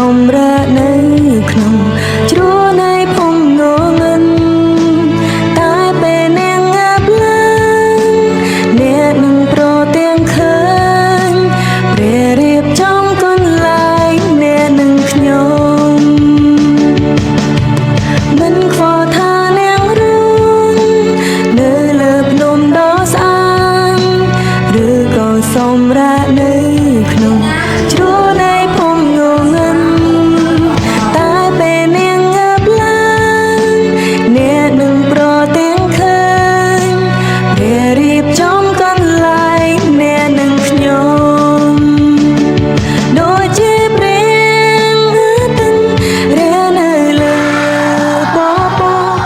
សម្រាប់នៅក្នុងជ្រួនៃភូមិងងឹនតែពេលនាងងាប់ឡើងអ្នកនឹងប្រទាំងឃើញព្រះរៀបចំកន្លែងអ្នកនឹងខ្ញុំមិនខ្វល់ថានាងរឿងនៅលើភ្នំដ៏ស្អាតឬក៏សម្រាប់នៅក្នុងជ្រួនៃភូមិងងឹនតែពេលនាងងាប់ឡើងអ្នកនឹងប្រទាំងឃើញព្រះរៀបចំកន្លែងអ្នកនឹងខ្ញុំដូចជាព្រះអាទិត្យរះនៅលើពពក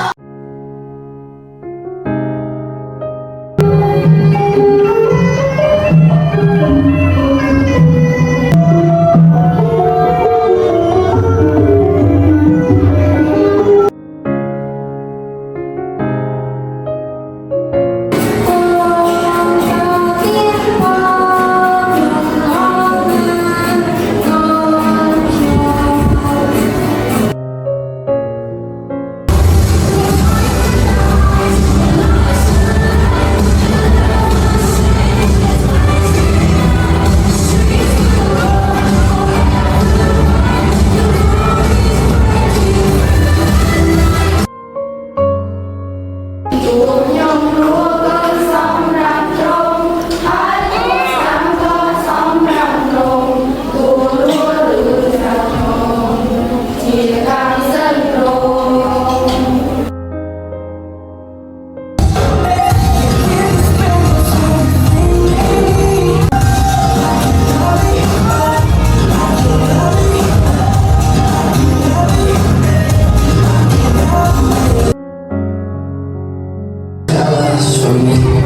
For me